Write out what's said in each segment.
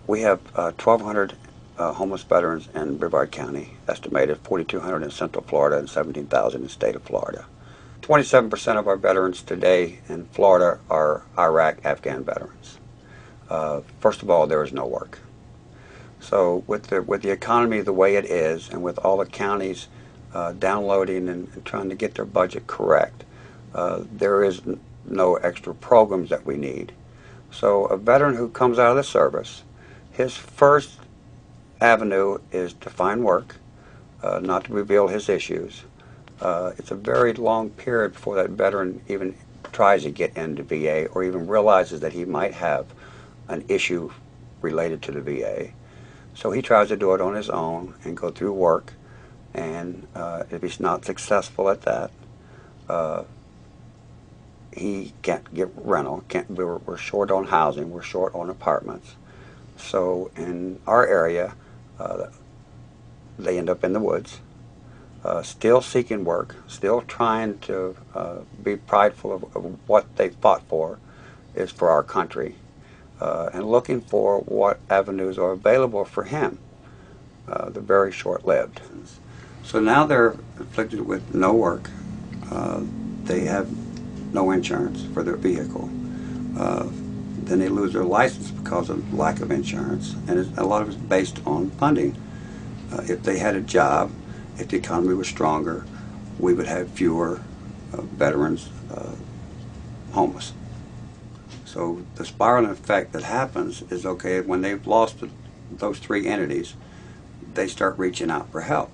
We have 1,200 homeless veterans in Brevard County, estimated 4,200 in Central Florida and 17,000 in the state of Florida. 27% of our veterans today in Florida are Iraq, Afghan veterans. First of all, there is no work. So with the economy the way it is, and with all the counties downloading and trying to get their budget correct, there is no extra programs that we need. So a veteran who comes out of the service, his first avenue is to find work, not to reveal his issues. It's a very long period before that veteran even tries to get into VA or even realizes that he might have an issue related to the VA. So he tries to do it on his own and go through work, and if he's not successful at that, he can't get rental. We're short on housing. We're short on apartments. So in our area, they end up in the woods, still seeking work, still trying to be prideful of what they fought for is for our country, and looking for what avenues are available for him. They're very short-lived. So now they're afflicted with no work. They have no insurance for their vehicle. Then they lose their license because of lack of insurance, and a lot of it's based on funding. If they had a job, if the economy was stronger, we would have fewer veterans homeless. So the spiraling effect that happens is, okay, when they've lost those three entities, they start reaching out for help,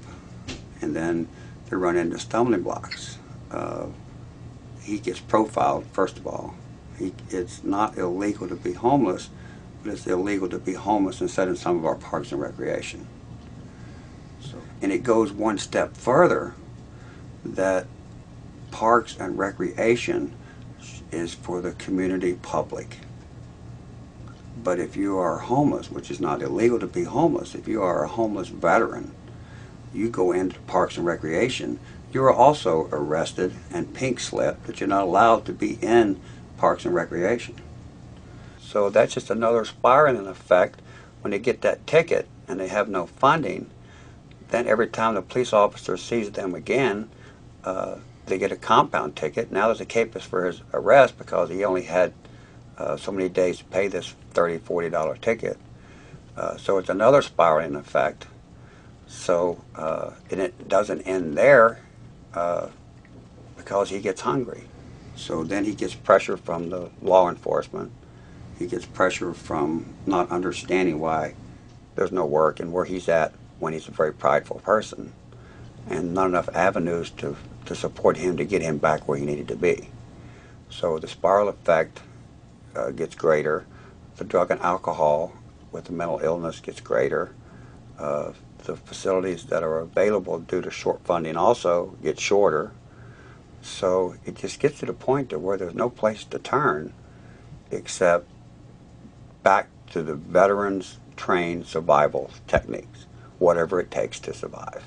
and then they run into stumbling blocks. He gets profiled, first of all. It's not illegal to be homeless, but it's illegal to be homeless instead in some of our parks and recreation. And it goes one step further, that parks and recreation is for the community public. But if you are homeless, which is not illegal to be homeless, if you are a homeless veteran, you go into parks and recreation, you are also arrested and pink slipped that you're not allowed to be in parks and recreation. So that's just another spiraling effect. When they get that ticket and they have no funding, then every time the police officer sees them again, they get a compound ticket. Now there's a capus for his arrest because he only had so many days to pay this $30, $40 ticket. So it's another spiraling effect. So and it doesn't end there because he gets hungry. So then he gets pressure from the law enforcement. He gets pressure from not understanding why there's no work and where he's at when he's a very prideful person, and not enough avenues to support him to get him back where he needed to be. So the spiral effect gets greater. The drug and alcohol with the mental illness gets greater. The facilities that are available due to short funding also get shorter. So it just gets to the point to where there's no place to turn except back to the veterans trained survival techniques, whatever it takes to survive.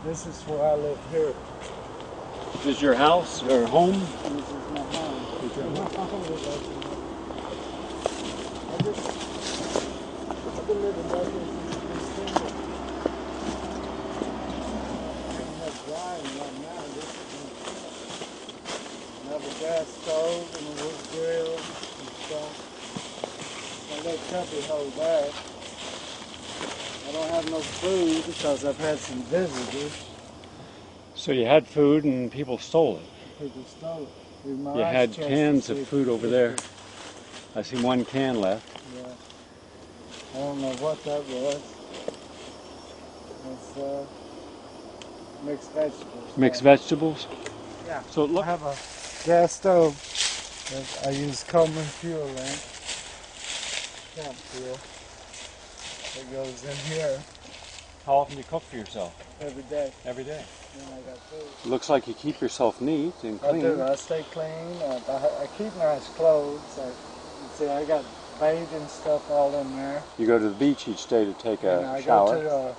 This is where I live here. Is your house or home? This is my home. I've been living back here since December. I'm not drying right now. I have a gas stove and a wood grill and stuff. I let cubby hold that. I don't have no food because I've had some visitors. So you had food and people stole it. People stole it. You had cans of food over there. I see one can left. Yeah. I don't know what that was. It's mixed vegetables. Mixed vegetables? Yeah. So look. I have a gas stove that I use Coleman fuel in. Camp fuel. It goes in here. How often do you cook for yourself? Every day. Every day. Then I got food. Looks like you keep yourself neat and clean. I do. I stay clean. I keep nice clothes. I got bathing stuff all in there. You go to the beach each day to take a shower? I go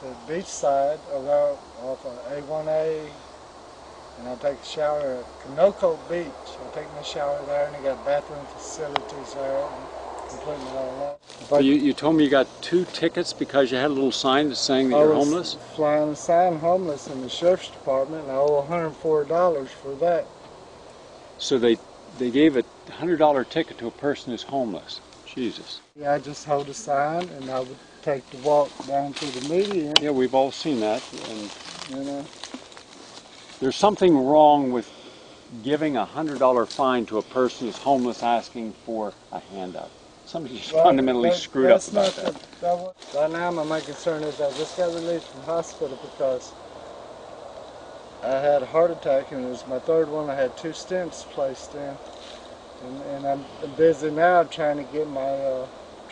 to the beach side off of A1A and I take a shower at Canoco Beach. I take my shower there, and they got bathroom facilities there, and completely all that. But you told me you got 2 tickets because you had a little sign saying that you're homeless? I was flying a sign homeless in the sheriff's department, and I owe $104 for that. So they gave a $100 ticket to a person who's homeless. Jesus. Yeah, I just hold a sign, and I would take the walk down to the median. Yeah, we've all seen that. And You know, there's something wrong with giving a $100 fine to a person who's homeless asking for a handout. Somebody's fundamentally screwed up about that. Right now, my main concern is I just got released from hospital because I had a heart attack, and it was my 3rd one. I had 2 stents placed in, and I'm busy now trying to get my.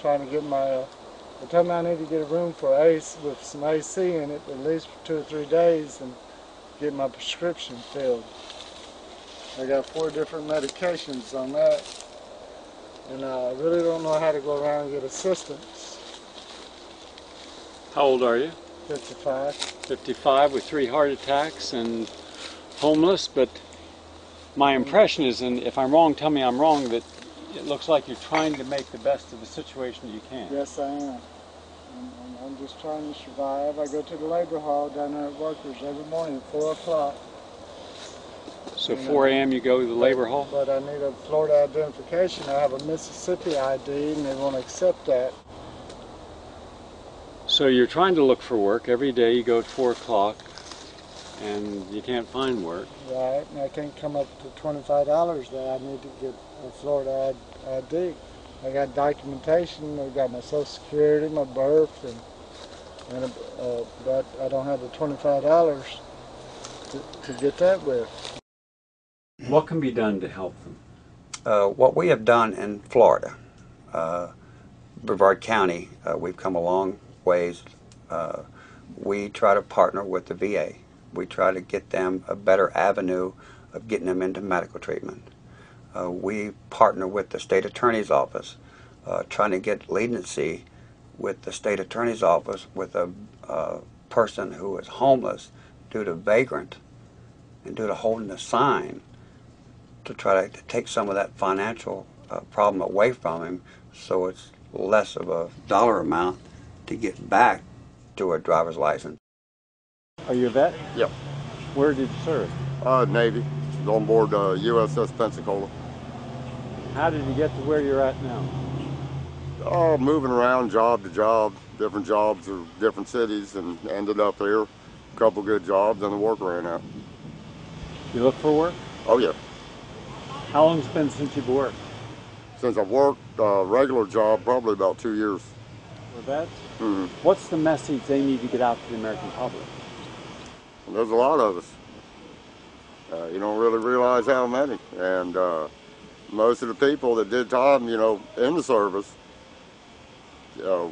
They told me I need to get a room for ACE with some AC in it at least for 2 or 3 days and get my prescription filled. I got 4 different medications on that, and I really don't know how to go around and get assistance. How old are you? 55. 55 with 3 heart attacks and homeless, but my impression is, and if I'm wrong, tell me I'm wrong, that it looks like you're trying to make the best of the situation you can. Yes, I am. I'm just trying to survive. I go to the labor hall down there at Workers every morning at 4 o'clock. So 4 a.m. you go to the labor hall? But I need a Florida identification. I have a Mississippi ID, and they won't accept that. So you're trying to look for work. Every day you go at 4 o'clock, and you can't find work. Right, and I can't come up to $25 that I need to get a Florida ID. I got documentation. I got my Social Security, my birth, but I don't have the $25 to get that with. What can be done to help them? What we have done in Florida, Brevard County, we've come a long ways. We try to partner with the VA. We try to get them a better avenue of getting them into medical treatment. We partner with the state attorney's office, trying to get leniency with the state attorney's office with a person who is homeless due to vagrant and due to holding a sign, to try to take some of that financial problem away from him, so it's less of a dollar amount to get back to a driver's license. Are you a vet? Yep. Where did you serve? Navy. On board USS Pensacola. How did you get to where you're at now? Oh, moving around job to job, different jobs or different cities, and ended up here. A couple good jobs, and the work ran out. You look for work? Oh yeah. How long has it been since you've worked? Since I've worked a regular job, probably about 2 years. For vets? Mm-hmm. What's the message they need to get out to the American public? And there's a lot of us. You don't really realize how many. And most of the people that did time, in the service,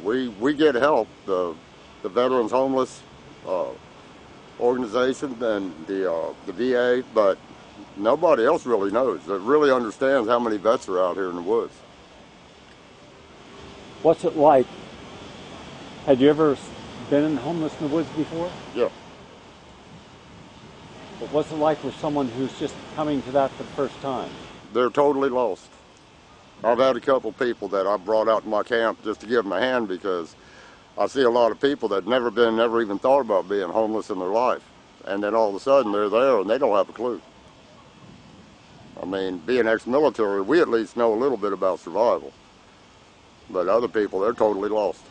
we get help. The Veterans Homeless organization and the VA, but nobody else really knows, that really understands how many vets are out here in the woods. What's it like? Had you ever been homeless in the woods before? Yeah. But what's it like for someone who's just coming to that for the first time? They're totally lost. I've had a couple people that I brought out to my camp just to give them a hand, because I see a lot of people that never even thought about being homeless in their life. And then all of a sudden they're there and they don't have a clue. I mean, being ex-military, we at least know a little bit about survival. But other people, they're totally lost.